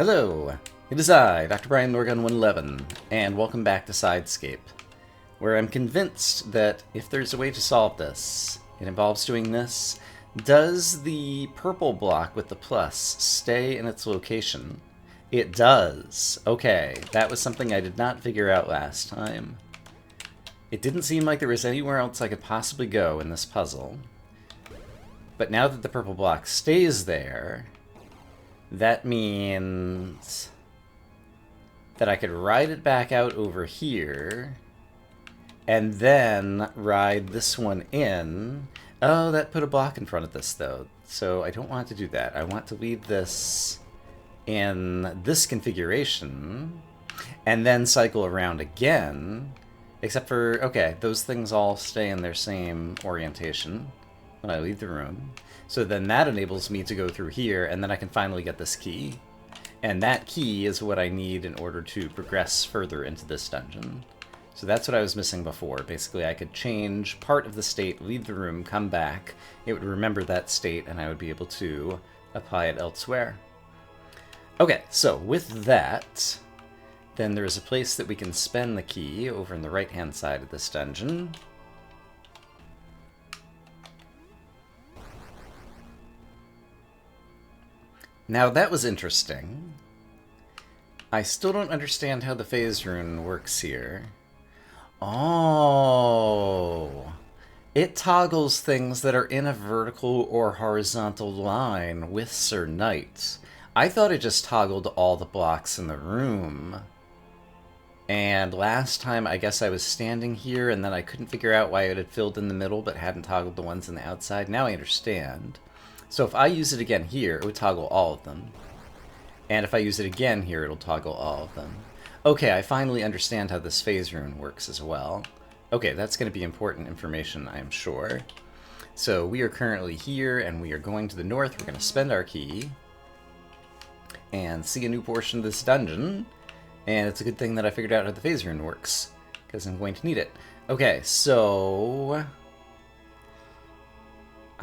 Hello, it is I, Dr. Brian Norgun 111, and welcome back to Side Scape, where I'm convinced that if there's a way to solve this, it involves doing this. Does the purple block with the plus stay in its location? It does. Okay, that was something I did not figure out last time. It didn't seem like there was anywhere else I could possibly go in this puzzle. But now that the purple block stays there, that means that I could ride it back out over here, and then ride this one in. Oh, that put a block in front of this, though, so I don't want to do that. I want to leave this in this configuration, and then cycle around again, except for, okay, those things all stay in their same orientation when I leave the room. So then that enables me to go through here, and then I can finally get this key. And that key is what I need in order to progress further into this dungeon. So that's what I was missing before. Basically, I could change part of the state, leave the room, come back. It would remember that state, and I would be able to apply it elsewhere. Okay, so with that, then there's a place that we can spend the key over on the right-hand side of this dungeon. Now that was interesting. I still don't understand how the phase rune works here. Oh, it toggles things that are in a vertical or horizontal line with Sir Knight. I thought it just toggled all the blocks in the room. And last time, I guess I was standing here and then I couldn't figure out why it had filled in the middle but hadn't toggled the ones on the outside. Now I understand. So if I use it again here, it would toggle all of them. And if I use it again here, it'll toggle all of them. Okay, I finally understand how this phase rune works as well. Okay, that's going to be important information, I'm sure. So we are currently here, and we are going to the north. We're going to spend our key and see a new portion of this dungeon. And it's a good thing that I figured out how the phase rune works, because I'm going to need it. Okay, so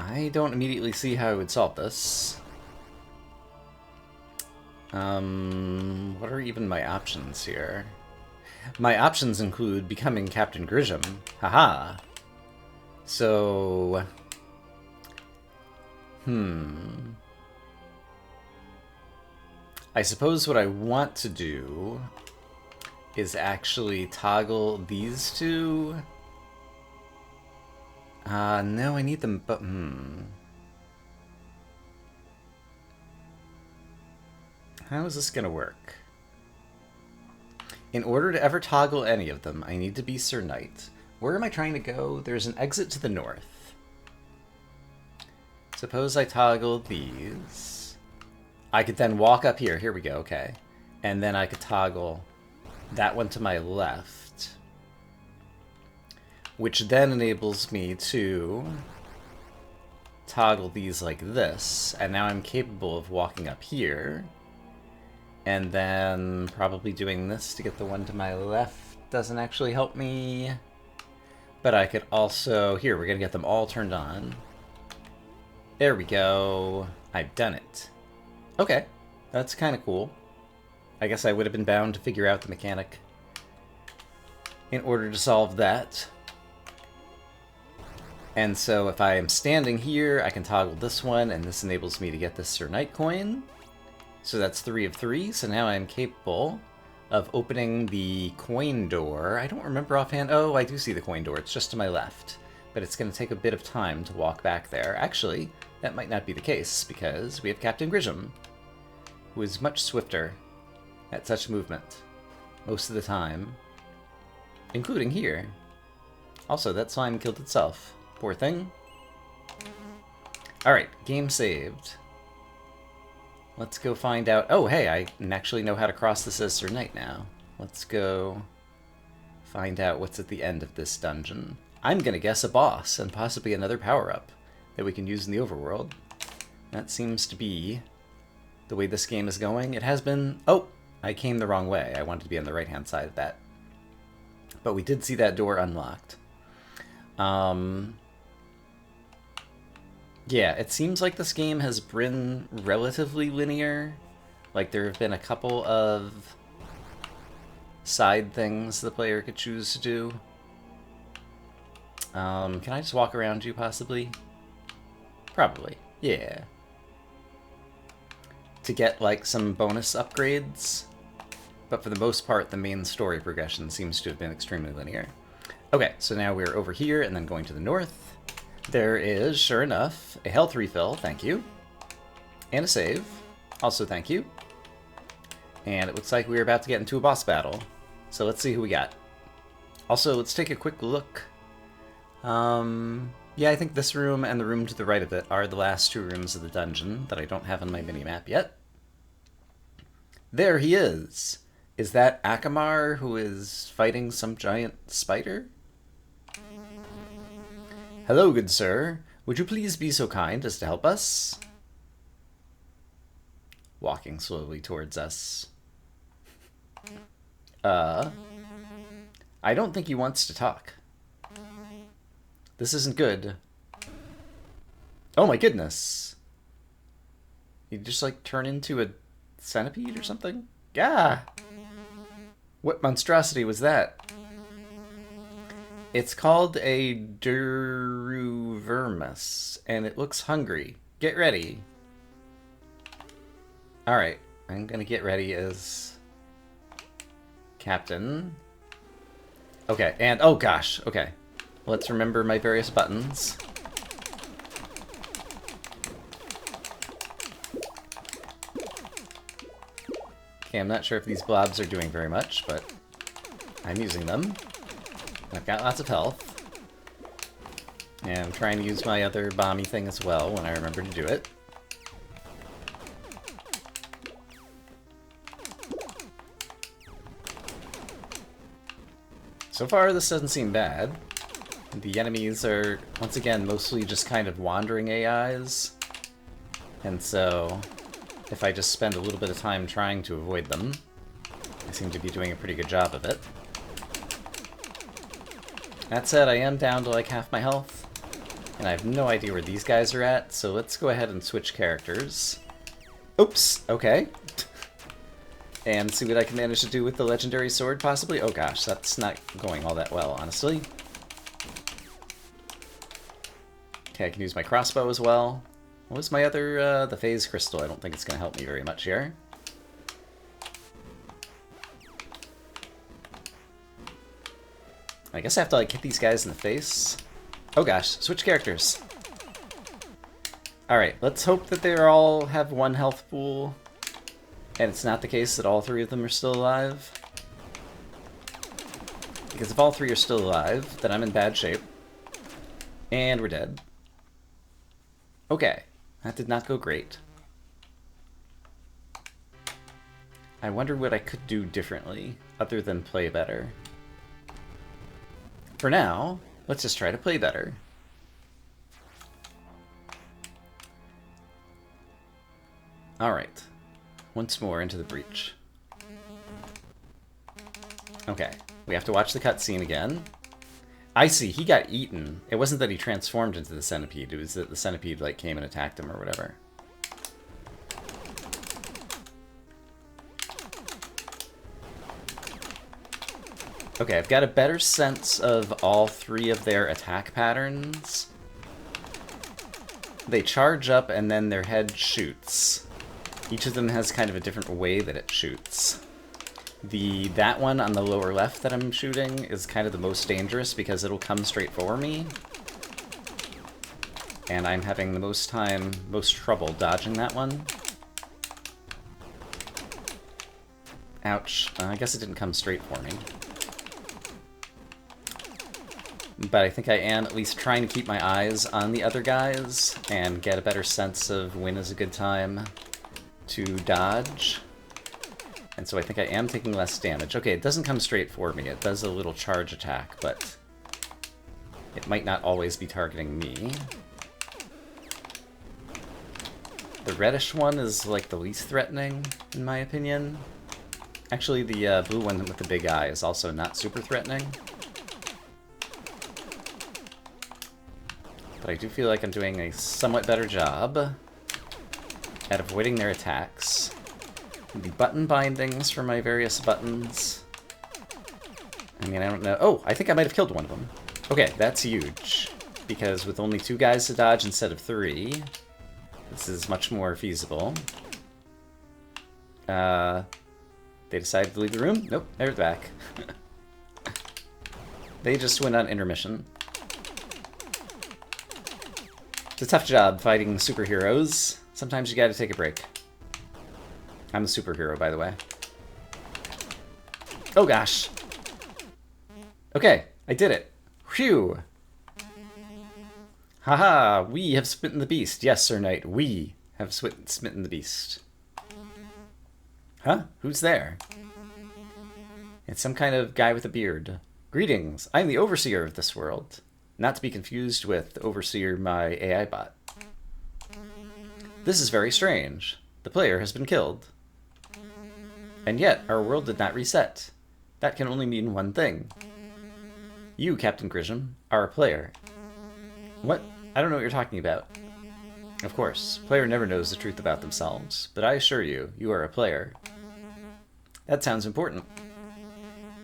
I don't immediately see how I would solve this. What are even my options here? My options include becoming Captain Grisham. Haha. So, I suppose what I want to do is actually toggle these two. No, I need them, but, How is this gonna work? In order to ever toggle any of them, I need to be Sir Knight. Where am I trying to go? There's an exit to the north. Suppose I toggle these. I could then walk up here. Here we go, okay. And then I could toggle that one to my left, which then enables me to toggle these like this, and now I'm capable of walking up here, and then probably doing this to get the one to my left doesn't actually help me, but I could also, here, we're gonna get them all turned on. There we go. I've done it. Okay, that's kind of cool. I guess I would have been bound to figure out the mechanic in order to solve that. And so if I am standing here, I can toggle this one, and this enables me to get this Sir Knight coin. So that's 3 of 3, so now I'm capable of opening the coin door. I don't remember offhand. Oh, I do see the coin door. It's just to my left. But it's going to take a bit of time to walk back there. Actually, that might not be the case, because we have Captain Grisham, who is much swifter at such movement most of the time, including here. Also, that slime killed itself. Poor thing. Alright, game saved. Let's go find out. Oh, hey, I actually know how to cross this as Sir Knight now. Let's go find out what's at the end of this dungeon. I'm gonna guess a boss, and possibly another power-up that we can use in the overworld. That seems to be the way this game is going. It has been... Oh! I came the wrong way. I wanted to be on the right-hand side of that. But we did see that door unlocked. Yeah, it seems like this game has been relatively linear Like, there have been a couple of side things the player could choose to do. Can I just walk around you, possibly? Probably. Yeah. To get, like, some bonus upgrades. But for the most part, the main story progression seems to have been extremely linear. Okay, so now we're over here and then going to the north. There is, sure enough, a health refill, thank you. And a save, also thank you. And it looks like we're about to get into a boss battle. So let's see who we got. Also, let's take a quick look. Yeah, I think this room and the room to the right of it are the last two rooms of the dungeon that I don't have on my minimap yet. There he is! Is that Akamar, who is fighting some giant spider? Hello, good sir. Would you please be so kind as to help us? Walking slowly towards us. I don't think he wants to talk. This isn't good. Oh my goodness. You just like turn into a centipede or something? Yeah. What monstrosity was that? It's called a Duruvermus, and it looks hungry. Get ready. Alright, I'm gonna get ready as Captain. Okay, and oh gosh, okay. Let's remember my various buttons. Okay, I'm not sure if these blobs are doing very much, but I'm using them. I've got lots of health. And I'm trying to use my other bomby thing as well when I remember to do it. So far, this doesn't seem bad. The enemies are, once again, mostly just kind of wandering AIs. And so, if I just spend a little bit of time trying to avoid them, I seem to be doing a pretty good job of it. That said, I am down to like half my health, and I have no idea where these guys are at, so let's go ahead and switch characters. Oops, okay. And see what I can manage to do with the legendary sword, possibly? Oh gosh, that's not going all that well, honestly. Okay, I can use my crossbow as well. What was my other, the phase crystal? I don't think it's going to help me very much here. I guess I have to, like, hit these guys in the face. Oh gosh, switch characters. Alright, let's hope that they all have one health pool. And it's not the case that all three of them are still alive. Because if all three are still alive, then I'm in bad shape. And we're dead. Okay, that did not go great. I wonder what I could do differently, other than play better. For now, let's just try to play better. Alright. Once more into the breach. Okay, we have to watch the cutscene again. I see, he got eaten. It wasn't that he transformed into the centipede, it was that the centipede like came and attacked him or whatever. Okay, I've got a better sense of all three of their attack patterns. They charge up and then their head shoots. Each of them has kind of a different way that it shoots. That one on the lower left that I'm shooting is kind of the most dangerous because it'll come straight for me. And I'm having the most trouble dodging that one. Ouch. I guess it didn't come straight for me. But I think I am at least trying to keep my eyes on the other guys and get a better sense of when is a good time to dodge. And so I think I am taking less damage. Okay, it doesn't come straight for me. It does a little charge attack, but it might not always be targeting me. The reddish one is like the least threatening, in my opinion. Actually, the blue one with the big eye is also not super threatening. But I do feel like I'm doing a somewhat better job at avoiding their attacks. the button bindings for my various buttons. I mean, I don't know. Oh, I think I might have killed one of them. Okay, that's huge. Because with only 2 guys to dodge instead of 3, this is much more feasible. They decided to leave the room? Nope, they're back. They just went on intermission. It's a tough job fighting superheroes. Sometimes you gotta take a break. I'm the superhero, by the way. Oh gosh. Okay, I did it. Phew. Haha, we have smitten the beast. Yes, Sir Knight, we have smitten the beast. Huh? Who's there? It's some kind of guy with a beard. Greetings, I'm the overseer of this world. Not to be confused with overseer my AI bot. This is very strange. The player has been killed. And yet, our world did not reset. That can only mean one thing. You, Captain Grisham, are a player. What? I don't know what you're talking about. Of course, player never knows the truth about themselves, but I assure you, you are a player. That sounds important.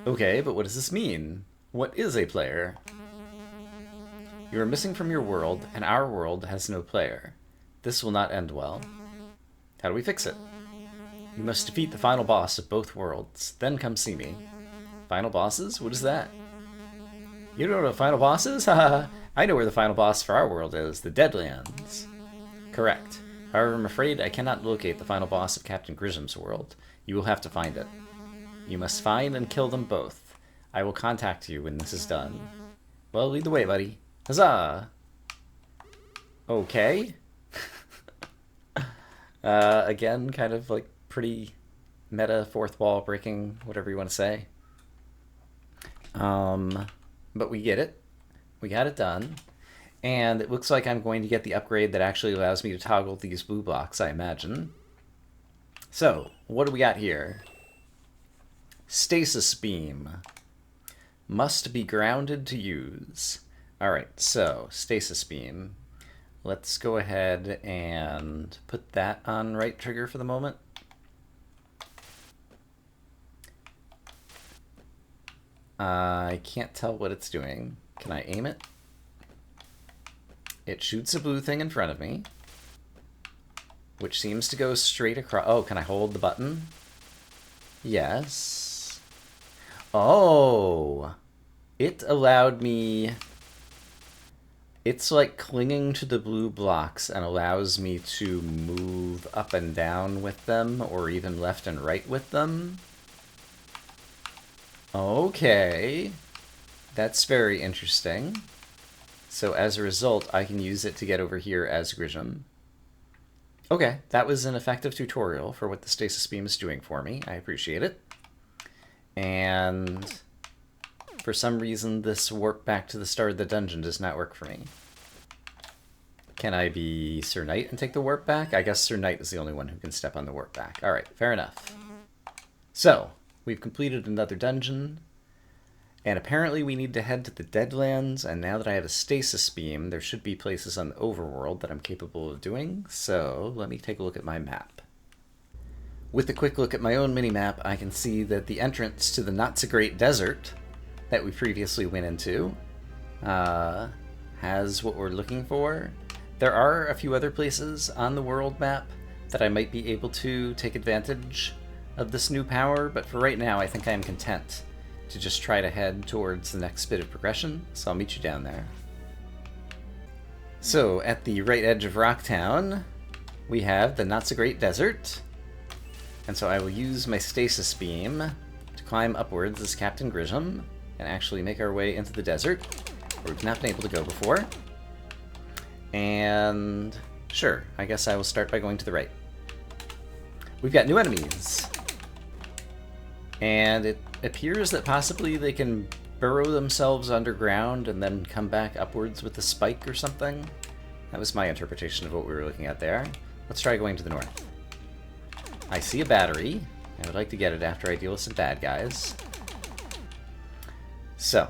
Okay, but what does this mean? What is a player? You are missing from your world, and our world has no player. This will not end well. How do we fix it? You must defeat the final boss of both worlds, then come see me. Final bosses? What is that? You don't know what a final boss is? Haha. I know where the final boss for our world is, the Deadlands. Correct. However, I'm afraid I cannot locate the final boss of Captain Grisham's world. You will have to find it. You must find and kill them both. I will contact you when this is done. Well, lead the way, buddy. Huzzah! Okay. Again, kind of like pretty meta fourth wall breaking, whatever you want to say. But we get it. We got it done. And it looks like I'm going to get the upgrade that actually allows me to toggle these blue blocks, I imagine. So, what do we got here? Stasis beam. Must be grounded to use. Alright, so, stasis beam. Let's go ahead and put that on right trigger for the moment. I can't tell what it's doing. Can I aim it? It shoots a blue thing in front of me, which seems to go straight across. Oh, can I hold the button? Yes. Oh, it allowed me. It's like clinging to the blue blocks and allows me to move up and down with them, or even left and right with them. Okay. That's very interesting. So as a result, I can use it to get over here as Grisham. Okay, that was an effective tutorial for what the stasis beam is doing for me. I appreciate it. And for some reason, this warp back to the start of the dungeon does not work for me. Can I be Sir Knight and take the warp back? I guess Sir Knight is the only one who can step on the warp back. All right, fair enough. So, we've completed another dungeon. And apparently we need to head to the Deadlands, and now that I have a stasis beam, there should be places on the overworld that I'm capable of doing, so let me take a look at my map. With a quick look at my own mini-map, I can see that the entrance to the not-so-great desert that we previously went into has what we're looking for. There are a few other places on the world map that I might be able to take advantage of this new power, but for right now I think I am content to just try to head towards the next bit of progression, so I'll meet you down there. So, at the right edge of Rocktown, we have the not-so-great desert, and so I will use my stasis beam to climb upwards as Captain Grisham and actually make our way into the desert, where we've not been able to go before. And sure, I guess I will start by going to the right. We've got new enemies. And it appears that possibly they can burrow themselves underground and then come back upwards with a spike or something. That was my interpretation of what we were looking at there. Let's try going to the north. I see a battery. I would like to get it after I deal with some bad guys. So,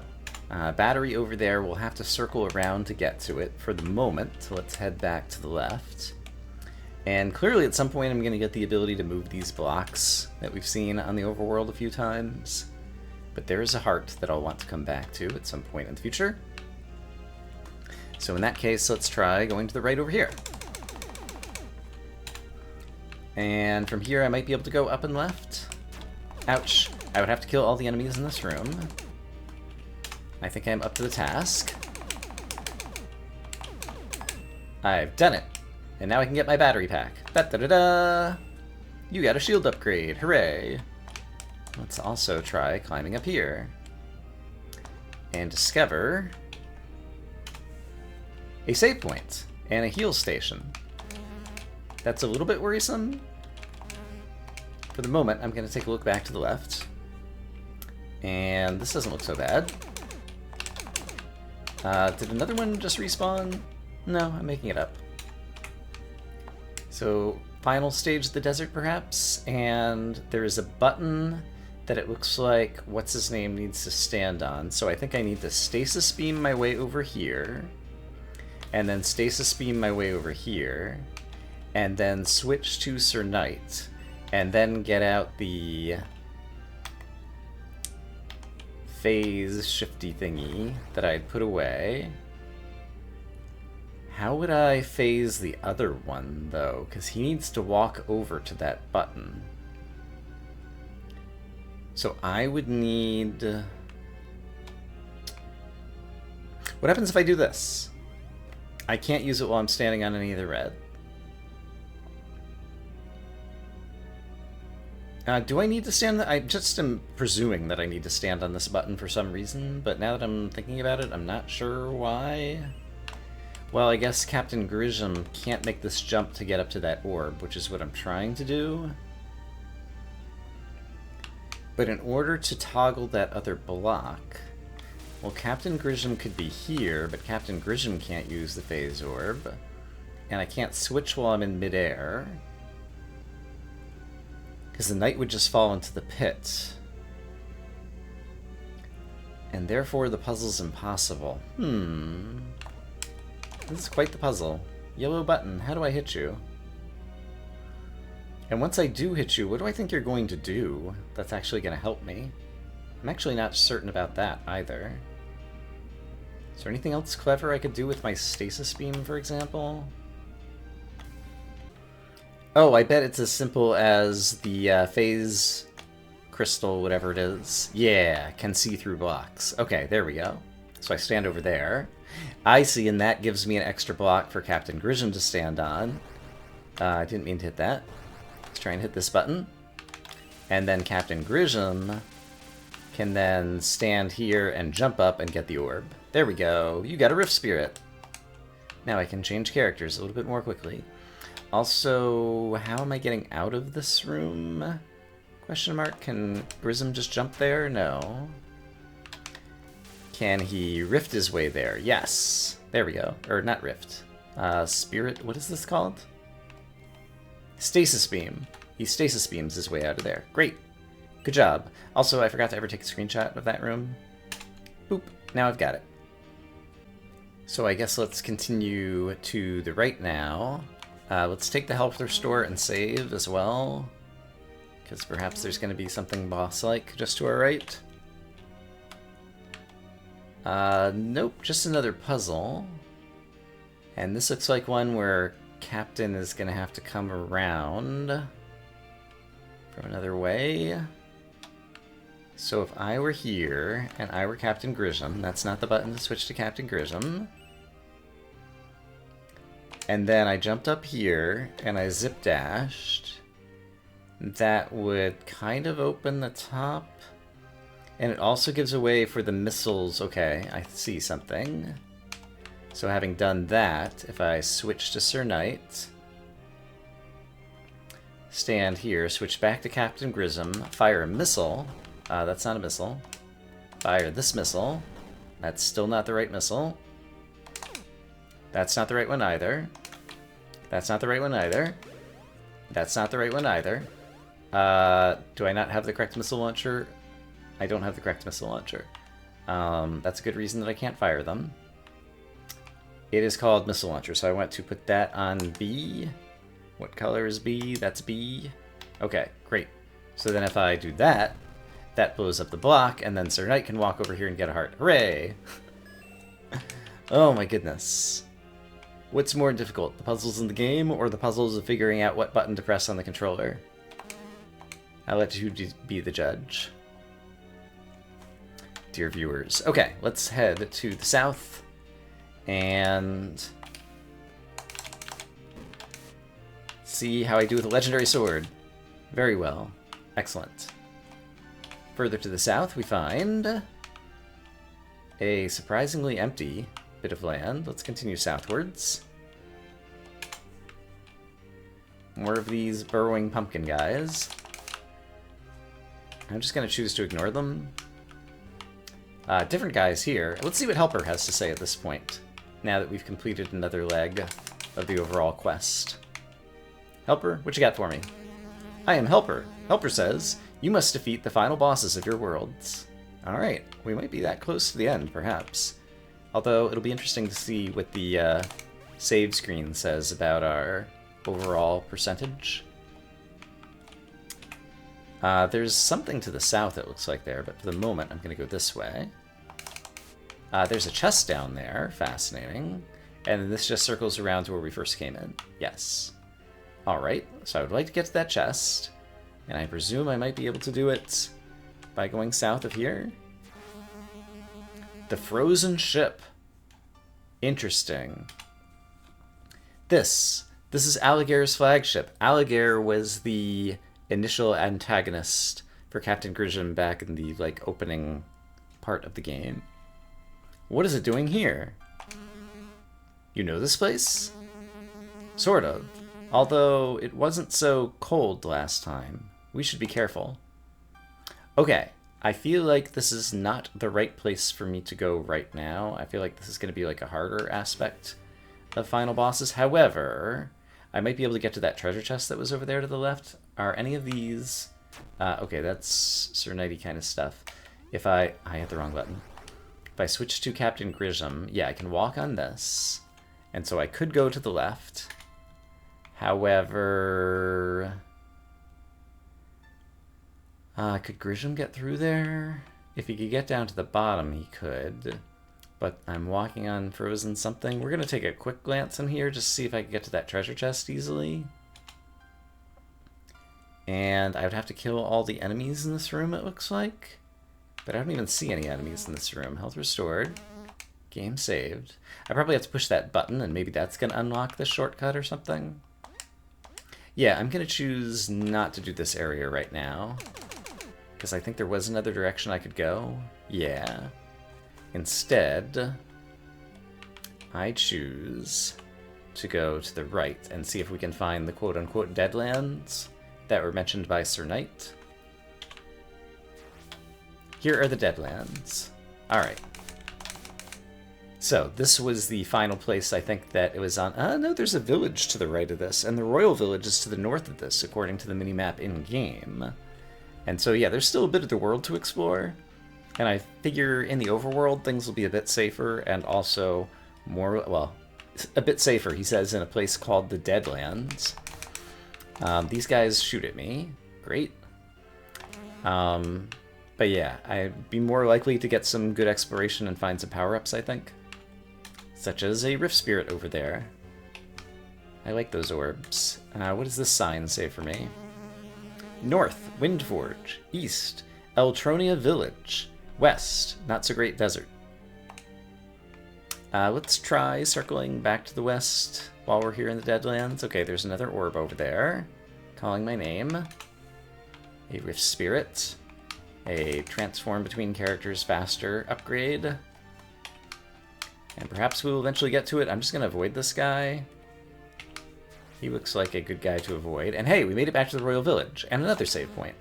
battery over there, we'll have to circle around to get to it. For the moment, let's head back to the left. And clearly at some point I'm going to get the ability to move these blocks that we've seen on the overworld a few times. But there is a heart that I'll want to come back to at some point in the future. So in that case, let's try going to the right over here. And from here I might be able to go up and left. Ouch. I would have to kill all the enemies in this room. I think I'm up to the task. I've done it. And now I can get my battery pack. Da-da-da-da! You got a shield upgrade. Hooray! Let's also try climbing up here. And discover a save point and a heal station. That's a little bit worrisome. For the moment, I'm going to take a look back to the left. And this doesn't look so bad. Did another one just respawn? No, I'm making it up. So, final stage of the desert, perhaps? And there is a button that it looks like what's-his-name needs to stand on. So I think I need to stasis beam my way over here. And then stasis beam my way over here. And then switch to Sir Knight. And then get out the phase shifty thingy that I'd put away. How would I phase the other one, though? Because he needs to walk over to that button. So I would need... What happens if I do this? I can't use it while I'm standing on any of the red. Do I need to stand... I just am presuming that I need to stand on this button for some reason, but now that I'm thinking about it, I'm not sure why. Well, I guess Captain Grissom can't make this jump to get up to that orb, which is what I'm trying to do. But in order to toggle that other block... Well, Captain Grissom could be here, but Captain Grissom can't use the phase orb. And I can't switch while I'm in midair. Because the knight would just fall into the pit. And therefore the puzzle's impossible. This is quite the puzzle. Yellow button, how do I hit you? And once I do hit you, what do I think you're going to do that's actually going to help me? I'm actually not certain about that either. Is there anything else clever I could do with my stasis beam, for example? Oh, I bet it's as simple as the phase crystal, whatever it is. Yeah, can see through blocks. Okay, there we go. So I stand over there. I see, and that gives me an extra block for Captain Grissom to stand on. I didn't mean to hit that. Let's try and hit this button. And then Captain Grissom can then stand here and jump up and get the orb. There we go. You got a Rift Spirit. Now I can change characters a little bit more quickly. Also, how am I getting out of this room? Question mark. Can Grissom just jump there? No. Can he rift his way there? Yes. There we go. Or not rift. Spirit. What is this called? Stasis beam. He stasis beams his way out of there. Great. Good job. Also, I forgot to ever take a screenshot of that room. Boop. Now I've got it. So I guess let's continue to the right now. Let's take the health restore and save as well. Because perhaps there's going to be something boss-like just to our right. Nope, just another puzzle. And this looks like one where Captain is going to have to come around from another way. So if I were here, and I were Captain Grissom, that's not the button to switch to Captain Grissom. And then I jumped up here, and I zip dashed. That would kind of open the top. And it also gives a way for the missiles. Okay, I see something. So having done that, if I switch to Sir Knight, stand here, switch back to Captain Grissom, fire a missile. That's not a missile. Fire this missile. That's still not the right missile. That's not the right one either. That's not the right one either. That's not the right one either. Do I not have the correct missile launcher? I don't have the correct missile launcher. That's a good reason that I can't fire them. It is called missile launcher, so I want to put that on B. What color is B? That's B. Okay, great. So then if I do that, that blows up the block, and then Sir Knight can walk over here and get a heart. Hooray! Oh my goodness. What's more difficult, the puzzles in the game or the puzzles of figuring out what button to press on the controller? I'll let you be the judge. Dear viewers. Okay, let's head to the south and see how I do with a legendary sword. Very well. Excellent. Further to the south, we find a surprisingly empty bit of land. Let's continue southwards. More of these burrowing pumpkin guys. I'm just going to choose to ignore them. Different guys here. Let's see what Helper has to say at this point, now that we've completed another leg of the overall quest. Helper, what you got for me? I am Helper. Helper says, you must defeat the final bosses of your worlds. Alright, we might be that close to the end, perhaps. Although, it'll be interesting to see what the save screen says about our overall percentage. There's something to the south, it looks like there, but for the moment, I'm going to go this way. There's a chest down there, fascinating. And this just circles around to where we first came in. Yes. Alright, so I would like to get to that chest, and I presume I might be able to do it by going south of here. The frozen ship. Interesting. This is Alligair's flagship. Alligair was the initial antagonist for Captain Grisham back in the, opening part of the game. What is it doing here? You know this place? Sort of. Although it wasn't so cold last time. We should be careful. Okay, I feel like this is not the right place for me to go right now. I feel like this is going to be like a harder aspect of final bosses. However, I might be able to get to that treasure chest that was over there to the left. Are any of these... okay, that's Sir Knighty kind of stuff. If I hit the wrong button. If I switch to Captain Grisham, yeah, I can walk on this. And so I could go to the left. However... could Grisham get through there? If he could get down to the bottom, he could. But I'm walking on frozen something. We're going to take a quick glance in here just to see if I can get to that treasure chest easily. And I would have to kill all the enemies in this room, it looks like. But I don't even see any enemies in this room. Health restored. Game saved. I probably have to push that button, and maybe that's going to unlock the shortcut or something. Yeah, I'm going to choose not to do this area right now. Because I think there was another direction I could go. Yeah. Instead, I choose to go to the right and see if we can find the quote-unquote Deadlands that were mentioned by Sir Knight. Here are the Deadlands. Alright. So, this was the final place I think that it was on. No, there's a village to the right of this, and the Royal Village is to the north of this, according to the minimap in-game. And so, yeah, there's still a bit of the world to explore. And I figure in the overworld, things will be a bit safer, and also more, well, a bit safer, he says, in a place called the Deadlands. These guys shoot at me. Great. But yeah, I'd be more likely to get some good exploration and find some power-ups, I think. Such as a Rift Spirit over there. I like those orbs. What does this sign say for me? North, Windforge. East, Eltronia Village. West, Not So Great Desert. Let's try circling back to the west while we're here in the Deadlands. Okay, there's another orb over there, calling my name. A Rift Spirit. A Transform Between Characters Faster upgrade. And perhaps we'll eventually get to it. I'm just going to avoid this guy. He looks like a good guy to avoid. And hey, we made it back to the Royal Village, and another save point.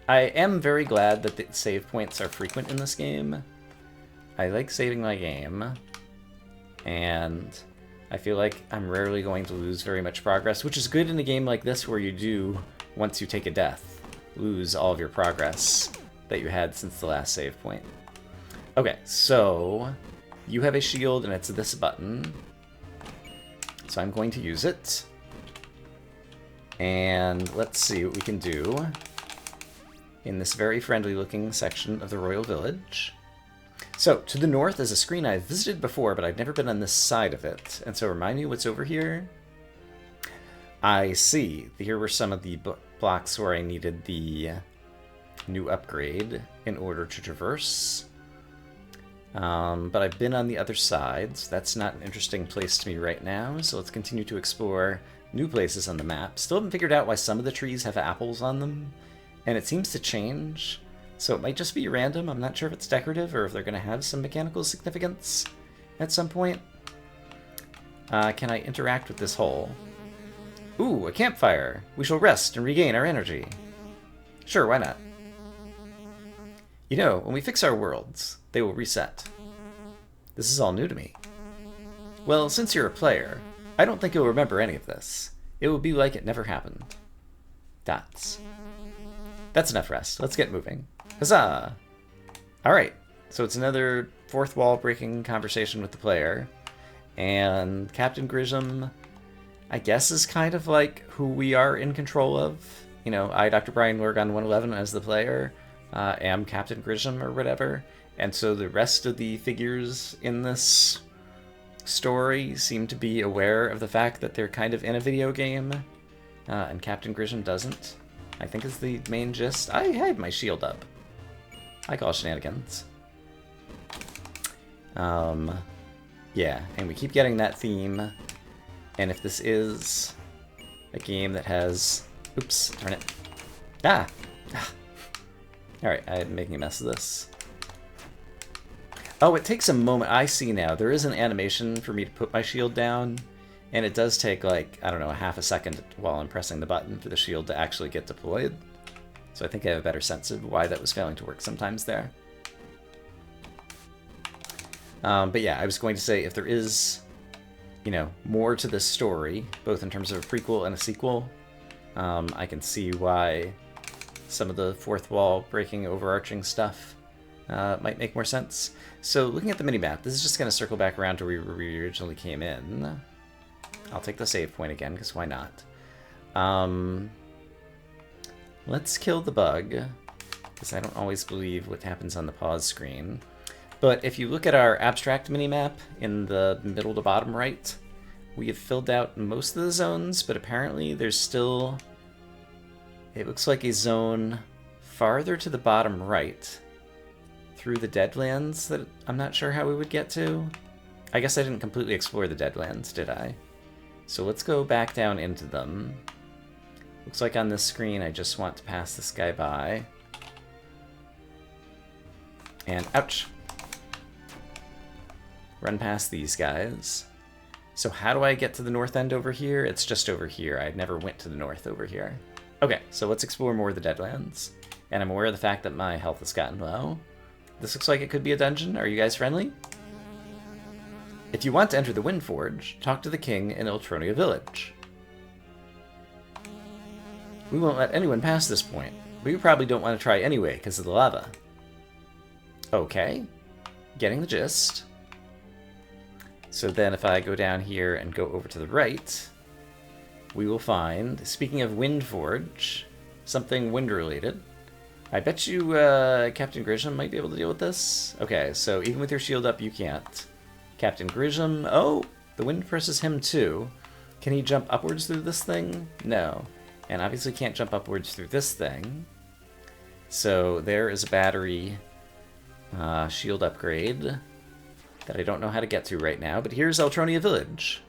I am very glad that the save points are frequent in this game. I like saving my game, and I feel like I'm rarely going to lose very much progress, which is good in a game like this where you do, once you take a death, lose all of your progress that you had since the last save point. Okay, so you have a shield, and it's this button, so I'm going to use it. And let's see what we can do in this very friendly-looking section of the Royal Village. So, to the north is a screen I've visited before, but I've never been on this side of it. And so remind me what's over here? I see. Here were some of the blocks where I needed the new upgrade in order to traverse. But I've been on the other side, so that's not an interesting place to me right now. So let's continue to explore new places on the map. Still haven't figured out why some of the trees have apples on them, and it seems to change. So it might just be random. I'm not sure if it's decorative or if they're going to have some mechanical significance at some point. Can I interact with this hole? Ooh, a campfire. We shall rest and regain our energy. Sure, why not? You know, when we fix our worlds, they will reset. This is all new to me. Well, since you're a player, I don't think you'll remember any of this. It will be like it never happened. Dots. That's enough rest. Let's get moving. Huzzah! Alright, so it's another fourth wall breaking conversation with the player. And Captain Grissom, I guess, is kind of like who we are in control of. You know, I, Dr. Brian Lorgon 111 as the player, am Captain Grissom or whatever. And so the rest of the figures in this story seem to be aware of the fact that they're kind of in a video game, and Captain Grissom doesn't. I think is the main gist. I had my shield up. I call shenanigans. Yeah, and we keep getting that theme. And if this is a game that has... Oops, darn it. Ah! Alright, I'm making a mess of this. Oh, it takes a moment. I see now. There is an animation for me to put my shield down, and it does take, like, I don't know, a half a second while I'm pressing the button for the shield to actually get deployed. So I think I have a better sense of why that was failing to work sometimes there. But yeah, I was going to say, if there is, you know, more to this story, both in terms of a prequel and a sequel, I can see why some of the fourth wall breaking overarching stuff might make more sense. So looking at the minimap, this is just going to circle back around to where we originally came in. I'll take the save point again, because why not? Let's kill the bug, because I don't always believe what happens on the pause screen. But if you look at our abstract minimap in the middle to bottom right, we have filled out most of the zones, but apparently there's still... It looks like a zone farther to the bottom right through the Deadlands that I'm not sure how we would get to. I guess I didn't completely explore the Deadlands, did I? So let's go back down into them. Looks like on this screen I just want to pass this guy by. And ouch! Run past these guys. So how do I get to the north end over here? It's just over here. I never went to the north over here. Okay, so let's explore more of the Deadlands. And I'm aware of the fact that my health has gotten low. This looks like it could be a dungeon. Are you guys friendly? If you want to enter the Windforge, talk to the king in Eltronia Village. We won't let anyone pass this point, but you probably don't want to try anyway because of the lava. Okay, getting the gist. So then if I go down here and go over to the right, we will find, speaking of Windforge, something wind-related. I bet you Captain Grissom might be able to deal with this. Okay, so even with your shield up, you can't. Captain Grissom, oh, the wind presses him too. Can he jump upwards through this thing? No. And obviously can't jump upwards through this thing. So there is a battery shield upgrade that I don't know how to get to right now, but here's Eltronia Village.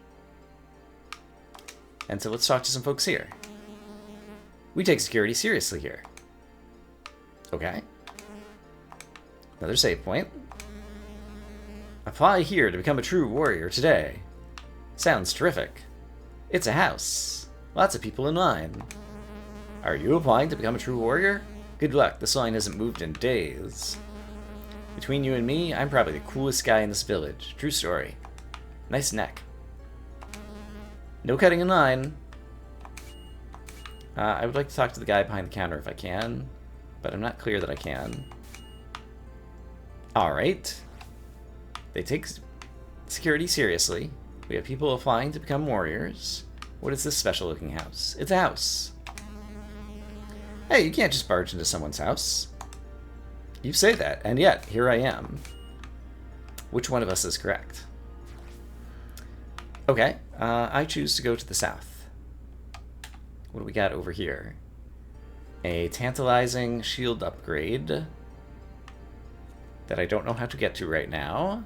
And so let's talk to some folks here. We take security seriously here. Okay. Another save point. Apply here to become a true warrior today. Sounds terrific. It's a house. Lots of people in line. Are you applying to become a true warrior? Good luck, this line hasn't moved in days. Between you and me, I'm probably the coolest guy in this village. True story. Nice neck. No cutting in line. I would like to talk to the guy behind the counter if I can, but I'm not clear that I can. Alright. They take security seriously. We have people applying to become warriors. What is this special looking house? It's a house. Hey, you can't just barge into someone's house. You say that, and yet, here I am. Which one of us is correct? Okay, I choose to go to the south. What do we got over here? A tantalizing shield upgrade that I don't know how to get to right now.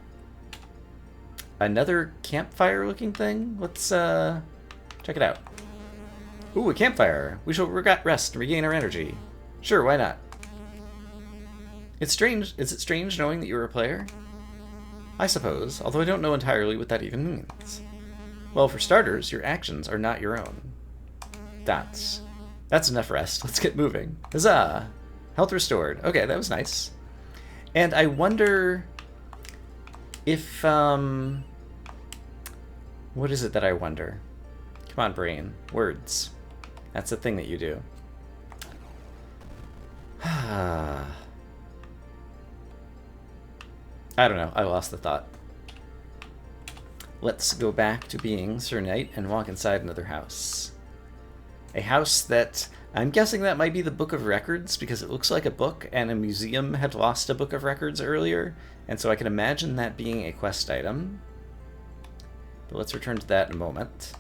Another campfire looking thing? Let's check it out. Ooh, a campfire. We shall rest and regain our energy. Sure, why not? It's strange. Is it strange knowing that you're a player? I suppose, although I don't know entirely what that even means. Well, for starters, your actions are not your own. That's enough rest. Let's get moving. Huzzah! Health restored. Okay, that was nice. And I wonder if, what is it that I wonder? Come on, brain. Words. That's the thing that you do. I don't know. I lost the thought. Let's go back to being Sir Knight and walk inside another house. A house that... I'm guessing that might be the Book of Records, because it looks like a book, and a museum had lost a Book of Records earlier, and so I can imagine that being a quest item. But let's return to that in a moment.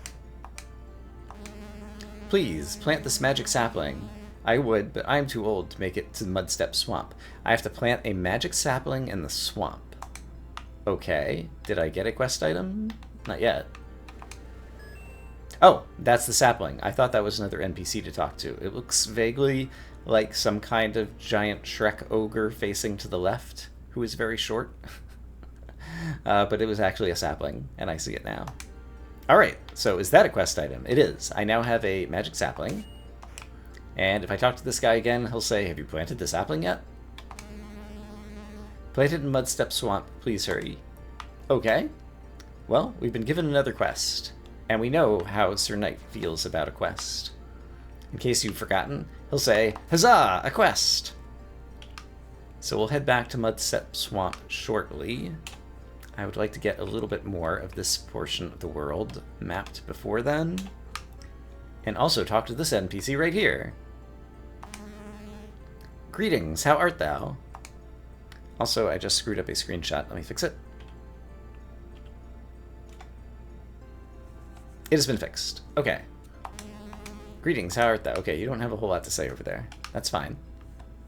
Please, plant this magic sapling. I would, but I'm too old to make it to the Mudstep Swamp. I have to plant a magic sapling in the swamp. Okay, did I get a quest item? Not yet. Oh, that's the sapling. I thought that was another NPC to talk to. It looks vaguely like some kind of giant Shrek ogre facing to the left, who is very short. But it was actually a sapling, and I see it now. Alright, so is that a quest item? It is. I now have a magic sapling. And if I talk to this guy again, he'll say, have you planted the sapling yet? Planted in Mudstep Swamp. Please hurry. Okay. Well, we've been given another quest. And we know how Sir Knight feels about a quest. In case you've forgotten, he'll say, huzzah, a quest! So we'll head back to Mudstep Swamp shortly. I would like to get a little bit more of this portion of the world mapped before then. And also talk to this NPC right here. Greetings, how art thou? Also, I just screwed up a screenshot. Let me fix it. It has been fixed. Okay. Greetings, how art thou? Okay, you don't have a whole lot to say over there. That's fine.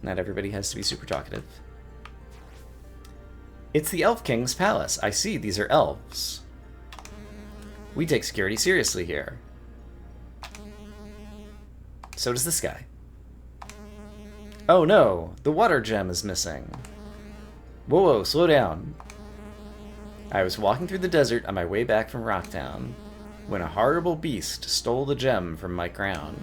Not everybody has to be super talkative. It's the Elf King's palace. I see, these are elves. We take security seriously here. So does this guy. Oh no, the water gem is missing. Whoa, whoa, slow down. I was walking through the desert on my way back from Rocktown when a horrible beast stole the gem from my crown.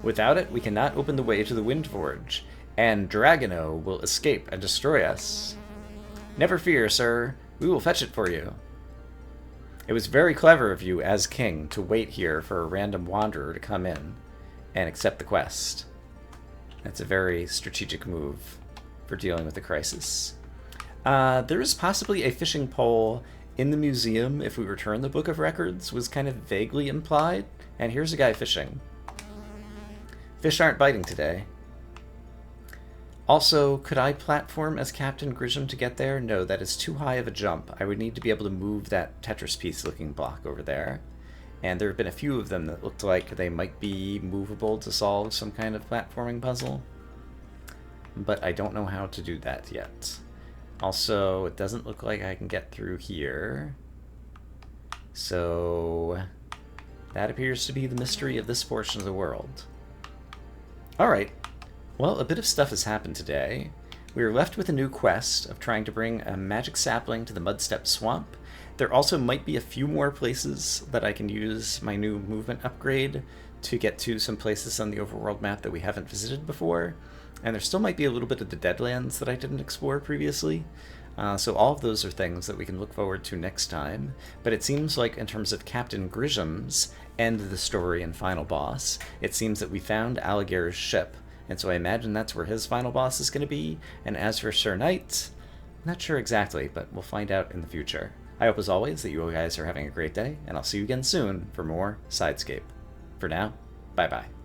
Without it, we cannot open the way to the Wind Forge, and Dragono will escape and destroy us. Never fear, sir. We will fetch it for you. It was very clever of you, as king, to wait here for a random wanderer to come in and accept the quest. That's a very strategic move for dealing with the crisis. There is possibly a fishing pole in the museum if we return the Book of Records, was kind of vaguely implied. And here's a guy fishing. Fish aren't biting today. Also, could I platform as Captain Grisham to get there? No, that is too high of a jump. I would need to be able to move that Tetris piece looking block over there. And there have been a few of them that looked like they might be movable to solve some kind of platforming puzzle. But I don't know how to do that yet. Also, it doesn't look like I can get through here. So that appears to be the mystery of this portion of the world. Alright. Well, a bit of stuff has happened today. We are left with a new quest of trying to bring a magic sapling to the Mudstep Swamp. There also might be a few more places that I can use my new movement upgrade to get to some places on the overworld map that we haven't visited before. And there still might be a little bit of the Deadlands that I didn't explore previously. So all of those are things that we can look forward to next time. But it seems like in terms of Captain Grisham's end of the story and final boss, it seems that we found Alligator's ship. And so I imagine that's where his final boss is going to be. And as for Sir Knight, not sure exactly, but we'll find out in the future. I hope as always that you guys are having a great day, and I'll see you again soon for more Sidescape. For now, bye-bye.